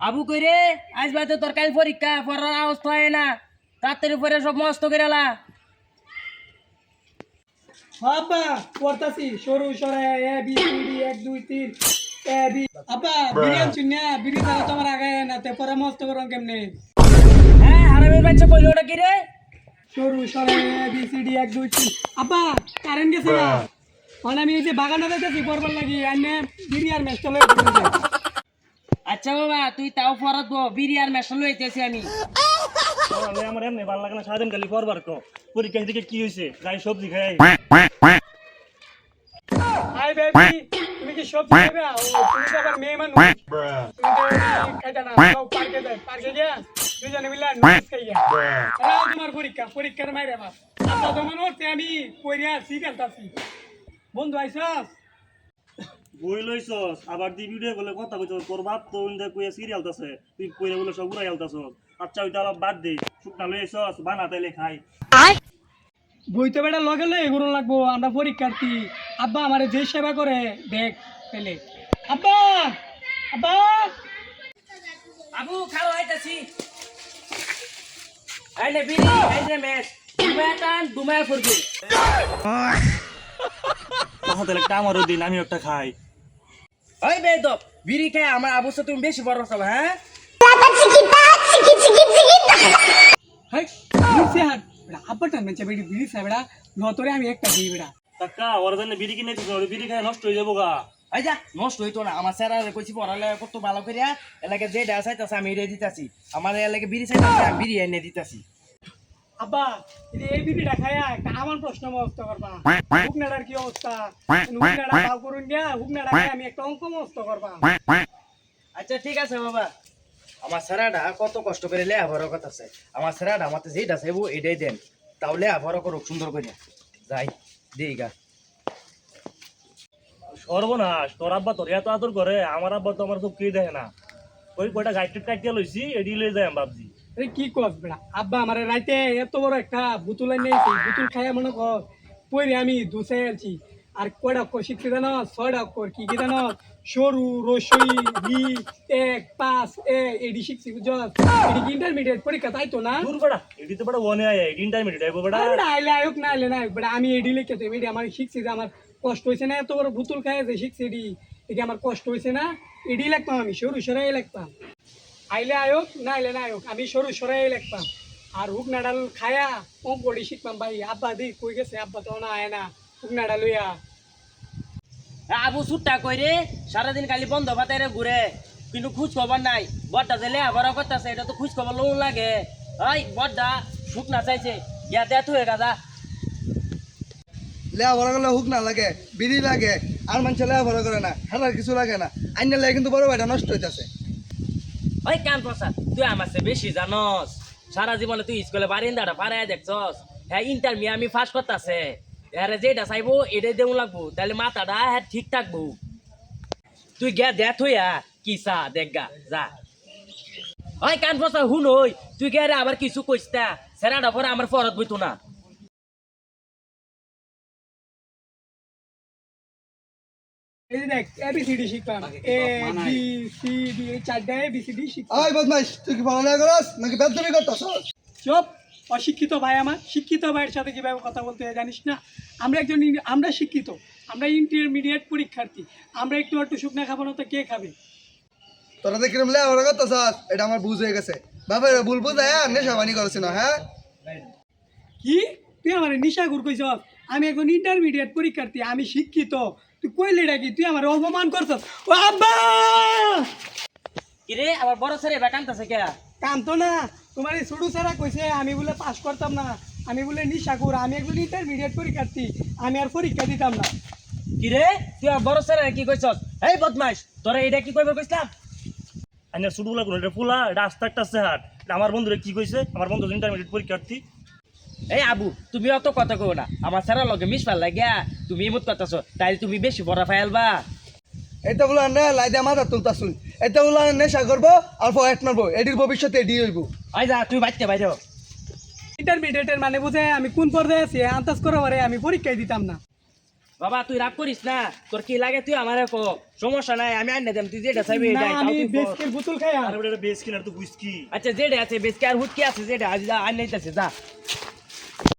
আবু কইরে আজ বাদে তোর কাল পরীক্ষা পড়ার অবস্থা হয় না তাড়াতাড়ি পরে সব মস্ত করে লা আব্বা পড়তাছি সরু সরে A B C D 1 2 3 A B আব্বা বিরিয়ানি শুনিয়া বিরি ছাড়া তোমার আগে না তে পরামর্শ করুন কেমনে হ্যাঁ হারামের বাচ্চা কইলো ওটা কি রে সরু সরে এ বি সি ডি 1 2 3 আব্বা কারেন্ট গেছে না মানে আমি এই যে বাগানে যাইতেছি পড়বার লাগি আইনে বিরি আর মেস্ট লয়ে আচ্ছা বাবা তুই তাও পড়াত বিড়ি আর মেশাল লইতেছি আমি আমার এমনি ভালো লাগে না সারাদিন খালি পড়বার তো পরীক্ষা থেকে কি হয়েছে গায়ে সবজি খাই হাই বেবি তুমি কি সব খাবে ও তুমি তো আবার মেয়ে মানুষ তুমি খাইতা না সব পার্কে গিয়া দুজনে মিলে নোটিস খাইয়া তোমার পরীক্ষার মাইরে বাপ আব্বা তোমার ওতে আমি কইরা শিখাতাছি বন্ধু আইছস বই লইছস আবার দি ভিডিও বলে কথা কইছস তোর বাপ তো ইন্দা কইয়া সিরিয়াল তাছে তুই কইরা বলে সব উড়াই আলতাছস আচ্ছা ওইটা আলাপ বাদ দে শুকনা লইছস বানা তাইলে খাই বইতে বেটা লগে লগে এগুলো লাগবো আমরা পরীক্ষার্থী আব্বা আমারে যে সেবা করে দেখ পেলে আব্বা আব্বা আবু খাও আইতাছি আইলে বিড়ি আইলে মেশ দুমাটান দুমায় ফুরবি তাহলে একটা আমারও দিন আমি একটা খাই ওই বেদব বিড়ি খায় আমার আবু সাথে তুমি বেশি বড় সব হ্যাঁ হাই নিচে হাত বেটা আব্বাটা মেচে বেড়ি বিড়ি সাবেড়া নতরে আমি একটা দিই বেটা কাকা ওর জন্য বিড়ি কিনে দিছ ওর বিড়ি খাই নষ্ট হয়ে যাবো গা এই যা নষ্ট হইতো না আমার স্যার কইছি পড়ালে কত ভালো করিয়া এলাকে যে ডা চাইতাছে আমি রে দিতাছি আমার এলাকে বিড়ি চাইতাছে আমি বিড়ি এনে দিতাছি আব্বা এই বিড়িটা খায়া একটা আমার প্রশ্ন মস্ত করবা হুকনাডার কি অবস্থা হুকনাডা ভাব করুন গিয়া হুকনাডা খায় আমি একটা অঙ্ক মস্ত করবা আচ্ছা ঠিক আছে বাবা আমার স্যারাডা কত কষ্ট করে লেখাপড়া করতেছে আমার স্যারাডা আমাকে যেটা চাইবো এটাই দেন তাও লেখাপড়া করুক সুন্দর করে যাই দিই গা সর্বনাশ তোর আব্বা তোর এত আদর করে আমার আব্বা তো আমার চোখ দেখে না ওই কয়টা গাইড কাটিয়ে লইছি এডি লয়ে যায় ভাবছি আরে কি কস বেটা আব্বা আমারে রাইতে এত বড় একটা বুতুল এনেছি বুতুল খাইয়া মনে কর পইরে আমি দুসে আছি আর কয়টা অক্ষর শিখতে জানো 6টা অক্ষর কি কি জানো সরু রসই রি 1 5 এ এডি শিখছি বুঝছস এডি ইন্টারমিডিয়েট পরীক্ষা তাই তো না দূর বড়া এডি তো বড় ওনে আয় এডি ইন্টারমিডিয়েট আইবো বড়া আরে আইলে আয়ুক না আইলে না বেটা আমি এডি লিখে তো এডি আমার শিখছি যে আমার কষ্ট হইছে না এত বড় বুতুল খাইয়া যে শিখছি এডি এডি আমার কষ্ট হইছে না এডি লিখতাম আমি সরু সরাই লিখতাম আইলে আয়োগ না আইলে না আয়োগ আমি সরু সরাই লিখতাম আর হুক নাডাল খায়া অঙ্কটি শিখতাম ভাই আব্বা দি কই গেছে আব্বা তো না আয় না হুক নাডাল লইয়া আবু সুট্টা কই রে সারাদিন খালি বন্ধ ভাতারে ঘুরে কিন্তু খোঁজ খবর নাই বড়টা যে লেখাপড়া করতেছে এটা তো খোঁজ খবর লোন লাগে ওই বড়টা সুখ না চাইছে গিয়া দেয়া তুই গাদা লেখাপড়া করলে হুক না লাগে বিড়ি লাগে আর মানুষের লেখাপড়া করে না হেলার কিছু লাগে না আইনের লাগে কিন্তু বড় ভাইটা নষ্ট হইতেছে ওই কান প্রসাদ তুই আমার চেয়ে বেশি জানস সারা জীবনে তুই স্কুলে বারিন্দাটা পাড়ায় দেখছস হ্যাঁ ইন্টারমিউ আমি ফার্স্ট করতেছে হ্যাঁ যেটা চাইবো এটাই দেউ লাগবো তাহলে মাথাটা হ্যাঁ ঠিক থাকবো তুই গিয়া দেখ হইয়া কি চা দেখগা যা ওই কান প্রসাদ হুন ওই তুই গিয়া রে আবার কিছু কইস না সেরাটা পরে আমার ফরত বইতো না এই যে দেখ এবিসিডি শিখতাম এ বি সি ডি এই চারটা এবিসিডি শিখতাম ওই বদমাইশ তুই কি পড়ালেখা করস নাকি বেদবি করতেছস চুপ অশিক্ষিত ভাই আমার শিক্ষিত ভাইয়ের সাথে কিভাবে কথা বলতে হয় জানিস না আমরা শিক্ষিত আমরা ইন্টারমিডিয়েট পরীক্ষার্থী আমরা একটু শুকনা খাবো না তো কে খাবে তোরা তো কিরম লেখাপড়া করতেছস এটা আমার বুঝ হয়ে গেছে বাবা ভুল বুঝায় নেশাবানি করছি না হ্যাঁ কি তুই আমার নিশাগুর কইছ আমি এখন ইন্টারমিডিয়েট পরীক্ষার্থী আমি শিক্ষিত তুই কইলে ডাকি তুই আমার অপমান করছস ও আব্বা কিরে আবার বড় ছেলে বেকান্তাছে কে কান্ত না তোমার এই ছোট ছাড়া কইছে আমি বলে পাস করতাম না আমি বলে নিশাগুর আমি একজন ইন্টারমিডিয়েট পরীক্ষার্থী আমি আর পরীক্ষা দিতাম না কিরে তুই আর বড় ছেলে কি কইছস এই বদমাইশ তোরা এটা কি কইবে কইছলাম আইনা শুডুলা কোন এটা ফুলা এটা আস্তে একটা হাট আমার বন্ধুরে কি কইছে আমার বন্ধু ইন্টারমিডিয়েট পরীক্ষার্থী এই আবু তুমি অত কথা কও না আমার স্যারের লগে মিস পাল লাগিয়া তুমি এমত করতেছো তাই তুমি বেশি বড় ফাইলবা এটা বলে না লাইদা মাথা তুলতাছুন এটা বলে নেশা করবো আর ফয়েট মারবো এটির ভবিষ্যতে এডি হইব আই যা তুই বাইতে বাইরে ইন্টারমিডিয়েটের মানে বুঝে আমি কোন পর্যায়ে আছি আন্দাজ করে পারে আমি পরীক্ষায় দিতাম না বাবা তুই রাগ করিস না তোর কি লাগে তুই আমার সমস্যা নাই আমি আইনা দেম তুই যেটা চাইবি না এটাই, তাও আমি তুই বল। বেস্কের বোতল খাই আর এটা বেশ কিনার তো বুঝকি আচ্ছা যেটা আছে বেশ কি আর হুটকি আছে যেটা আজ আইনাইতেছে যা